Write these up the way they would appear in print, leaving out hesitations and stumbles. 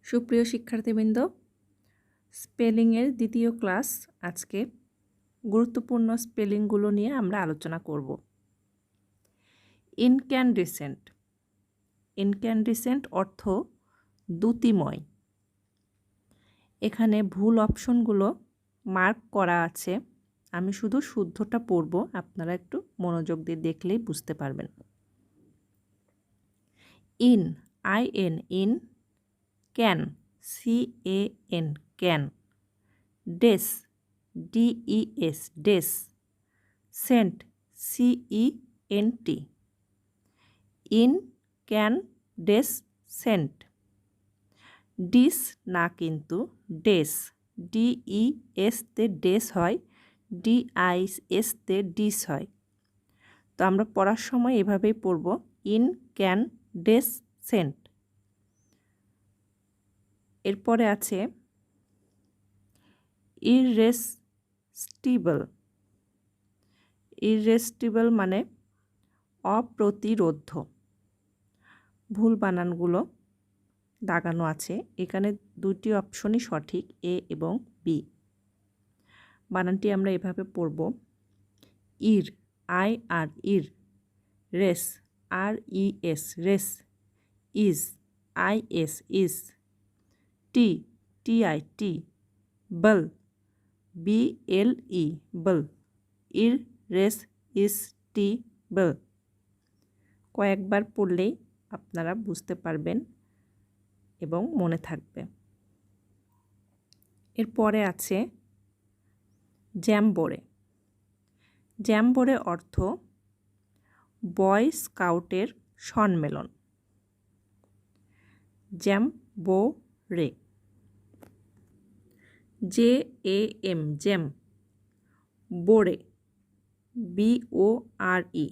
সুপ্রিয় শিক্ষার্থীবৃন্দ, স্পেলিংয়ের দ্বিতীয় ক্লাস। আজকে গুরুত্বপূর্ণ স্পেলিংগুলো নিয়ে আমরা আলোচনা করব। ইনক্যান্ডেসেন্ট। ইনক্যান্ডেসেন্ট অর্থ দ্যুতিময়। এখানে ভুল অপশনগুলো মার্ক করা আছে, আমি শুধু শুদ্ধটা পড়ব, আপনারা একটু মনোযোগ দিয়ে দেখলেই বুঝতে পারবেন। In, IN, in. Can, CAN, can. Des, DES, des. Cent, CENT। In, can, des, cent. Dis না, কিন্তু ডেস, DES তে ডেস হয়, DIS তে ডিস হয়। তো আমরা পড়ার সময় এভাবেই পড়ব, ইন, ক্যান, ডেস, সেন্ট। এরপরে আছে ইররেসিস্টিবল। ইররেসিস্টিবল মানে অপ্রতিরোধ্য। ভুল বানানগুলো দাগানো আছে, এখানে দুটি অপশনই সঠিক, A এবং B। বানানটি আমরা এভাবে পড়ব, ইর, IR, ইর। Race, RES, race. Is, IS, is. TI, T. Ball, BLE, বল। ইররেসিস্টিবল। কয়েকবার পড়লেই আপনারা বুঝতে পারবেন এবং মনে থাকবে। এরপরে আছে জ্যাম্বোরে। জ্যাম্বোরে অর্থ বয় স্কাউটের সম্মেলন। Jamboree. JAM, jam. Bore, BORE,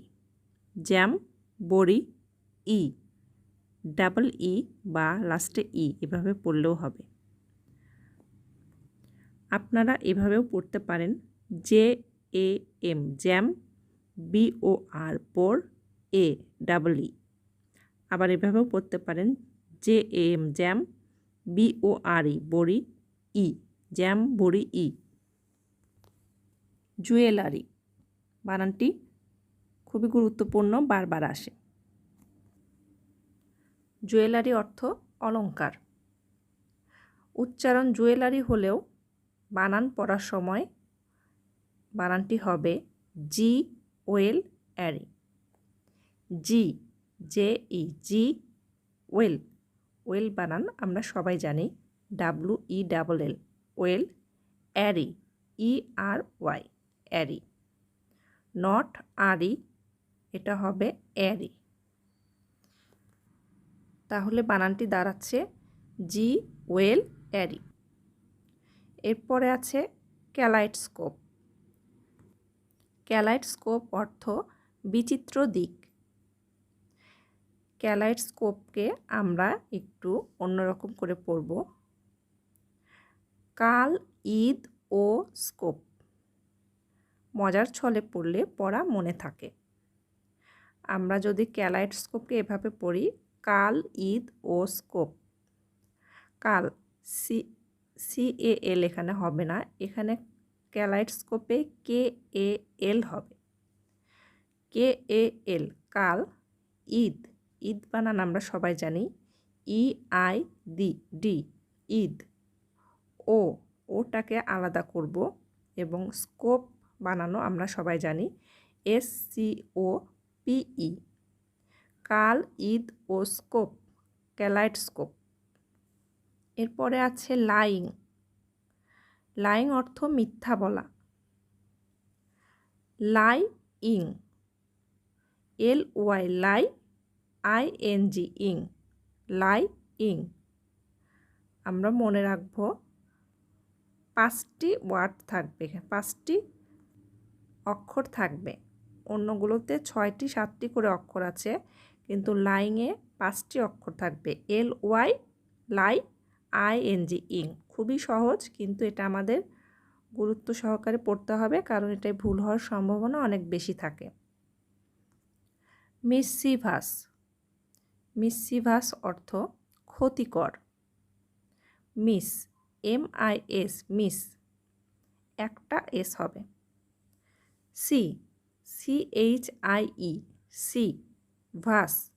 jam বড়ি। ডাবল ই বা লাস্টে ই এভাবে পড়লেও হবে। আপনারা এভাবেও পড়তে পারেন, JAM, jam. BOR, bore. Double E. আবার এভাবেও পড়তে পারেন, JAM, জ্যাম। BORE, বড়ি। Jamboree. জুয়েলারি। বানানটি খুবই গুরুত্বপূর্ণ, বারবার আসে। জুয়েলারি অর্থ অলংকার। উচ্চারণ জুয়েলারি হলেও বানান পড়ার সময় বানানটি হবে JUELARY। JE, জি। ওয়েল, ওয়েল বানান আমরা সবাই জানি, WELL, well. Array, ERY, array. Not আরি, এটা হবে অ্যারি। তাহলে বানানটি দাঁড়াচ্ছে JUELARY। এরপরে আছে ক্যালাইডস্কোপ। ক্যালাইডস্কোপ অর্থ বিচিত্র দিক। ক্যালাইডস্কোপকে আমরা একটু অন্যরকম করে পড়ব, কাল, ঈদ ও স্কোপ। মজার ছলে পড়লে পড়া মনে থাকে। আমরা যদি ক্যালাইডস্কোপকে এভাবে পড়ি, কাল, ঈদ ও স্কোপ। কাল, CAL এখানে হবে না, এখানে ক্যালাইডস্কোপে KAL হবে। KAL, কাল। ঈদ, ঈদ বানান আমরা সবাই জানি, EID, ঈদ। ওটাকে আলাদা করব এবং স্কোপ বানানো আমরা সবাই জানি, SCOPE। কাল, ঈদ ও স্কোপ, ক্যালাইডস্কোপ। এরপরে আছে লাইং। লাইং অর্থ মিথ্যা বলা। লাইং, LY, লাই। ING, ইং, লাইং। আমরা মনে রাখব 5টি ওয়ার্ড থাকবে, 5টি অক্ষর থাকবে। অন্যগুলোতে 6টি 7টি করে অক্ষর আছে, কিন্তু লাইংয়ে 5টি অক্ষর থাকবে, LY, লাই। ING, ইং। খুবই সহজ, কিন্তু এটা আমাদের গুরুত্ব সহকারে পড়তে হবে, কারণ এটাই ভুল হওয়ার সম্ভাবনা অনেক বেশি থাকে। মিসচিভাস। মিসচিভাস অর্থ ক্ষতিকর। মিস, MIS মিস, একটা এস হবে। সি, CHIE সি, ভাস,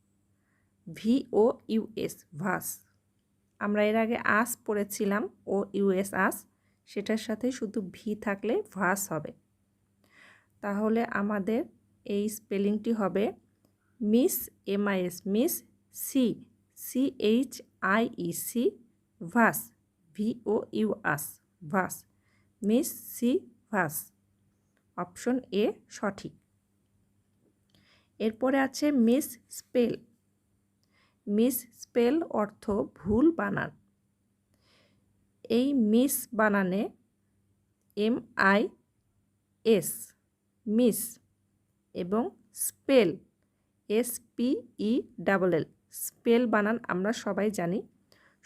VOUS ভাস। আমরা এর আগে আস পড়েছিলাম, OUS আস, সেটার সাথে শুধু ভি থাকলে ভাস হবে। তাহলে আমাদের এই স্পেলিংটি হবে মিস, MIS মিস, সি, CHIEC ভাস, VOUS ভাস, mischievous. Option A সঠিক। এরপরে আছে মিস স্পেল। মিস স্পেল অর্থ ভুল বানান। এই মিস বানানে MIS মিস এবং স্পেল SPELL স্পেল বানান আমরা সবাই জানি,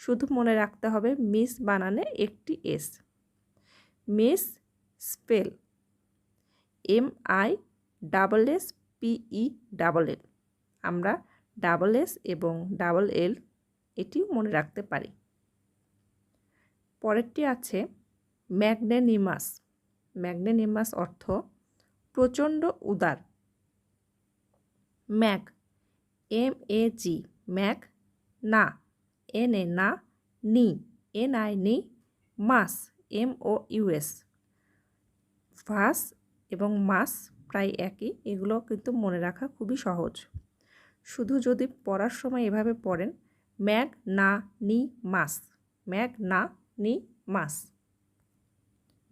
শুধু মনে রাখতে হবে মিস বানানে একটি এস। মিস স্পেল MISSPELL, আমরা ডাবল এস এবং ডাবল এল এটিও মনে রাখতে পারি। পরেরটি আছে ম্যাগনেনিমাস। ম্যাগনেনিমাস অর্থ প্রচণ্ড উদার। ম্যাগ, MAG ম্যাগ, না, NA না, নি, NI নি, মাস, MOUS। ভাস এবং মাস প্রায় একই, এগুলো কিন্তু মনে রাখা খুবই সহজ। শুধু যদি পড়ার সময় এভাবে পড়েন, ম্যাগ না নি মাস, ম্যাগ না নি মাস।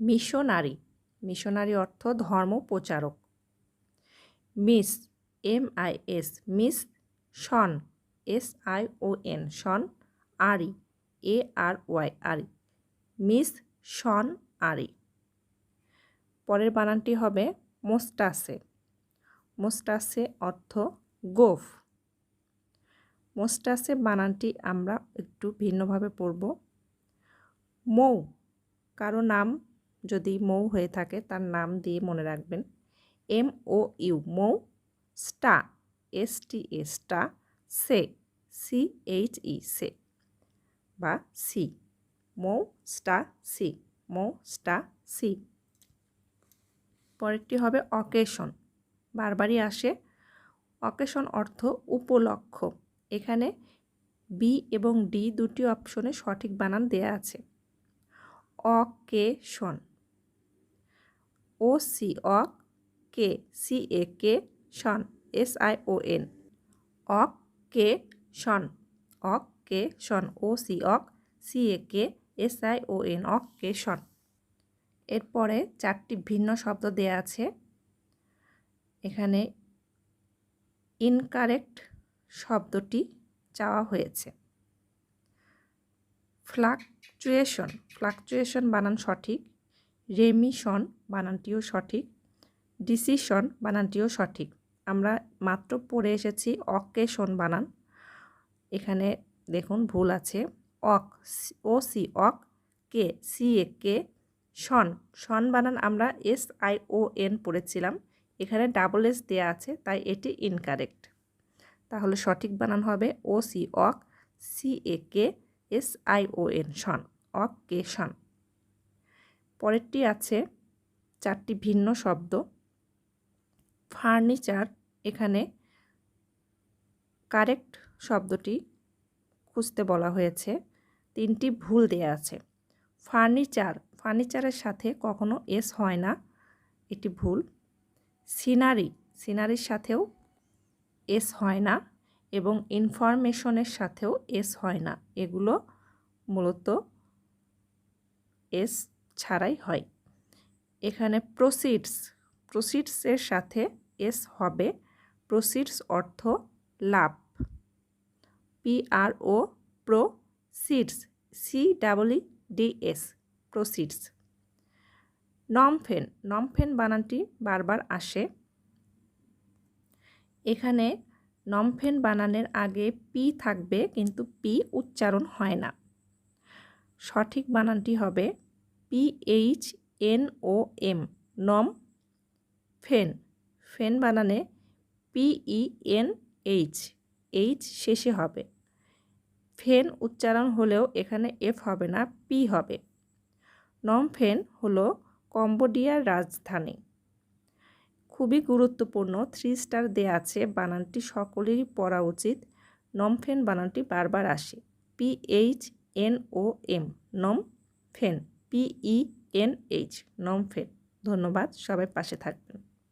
মিশনারি। মিশনারি অর্থ ধর্ম প্রচারক। মিস, MIS মিস, শন, SION শন, আরি, ARY আরি, মিস শন আরি। পরের বানানটি হবে মোস্টাসে। মোস্টাসে অর্থ গোঁফ। মোস্টাসে বানানটি আমরা একটু ভিন্নভাবে পড়ব। মৌ, কারো নাম যদি মৌ হয়ে থাকে তার নাম দিয়ে মনে রাখবেন। MOU মৌ। স্টা, STA স্টা, সে, CHE সে বা সি, মৌ স্টা সি, মৌ স্টা সি। পরেরটি হবে অকেশন, বারবারই আসে। অকেশন অর্থ উপলক্ষ। এখানে বি এবং ডি দুটি অপশনে সঠিক বানান দেয়া আছে। অকেশন, OC অক, কে, CAK শন, SION অকেশন, অকেশন, OC অক, CAK SION অকেশন। এরপরে চারটি ভিন্ন শব্দ দেয়া আছে। এখানে ইনকারেক্ট শব্দটি চাওয়া হয়েছে। ফ্লাকচুয়েশন, ফ্লাকচুয়েশন বানান সঠিক। রেমিশন বানানটিও সঠিক। ডিসিশন বানানটিও সঠিক। আমরা মাত্র পড়ে এসেছি অকেশন বানান, এখানে দেখুন ভুল আছে। অক, OC অক, কে, CAK শন, শন বানান আমরা SION পড়েছিলাম, এখানে ডাবল এস দেয়া আছে তাই এটি ইনকারেক্ট। তাহলে সঠিক বানান হবে OC অক, CAK SION শন, অকেশন। পরেরটি আছে চারটি ভিন্ন শব্দ। ফার্নিচার, এখানে কারেক্ট শব্দটি খুঁজতে বলা হয়েছে, তিনটি ভুল দেয়া আছে। ফার্নিচার, ফার্নিচারের সাথে কখনো এস হয় না, এটি ভুল। সিনারি, সিনারির সাথেও এস হয় না এবং ইনফরমেশনের সাথেও এস হয় না, এগুলো মূলত এস ছাড়াই হয়। এখানে প্রসিডস, প্রসিডসের সাথে এস হবে। প্রসিডস অর্থ লাভ। PRO proceeds, CEEDS proceeds. নমফেন, নমফেন বানানটি বারবার আসে। এখানে নমফেন বানানের আগে পি থাকবে কিন্তু পি উচ্চারণ হয় না। সঠিক বানানটি হবে PHNOM নম ফেন। ফেন বানানে PENH, এইচ শেষে হবে। ফেন উচ্চারণ হলেও এখানে এফ হবে না, পি হবে। নমফেন হলো কম্বোডিয়ার রাজধানী। খুবই গুরুত্বপূর্ণ, 3 স্টার দেয়া আছে, বানানটি সকলেরই পড়া উচিত। নমফেন বানানটি বারবার আসে, PHNOM, নমফেন, PENH, নমফেন। ধন্যবাদ, সবাই পাশে থাকবেন।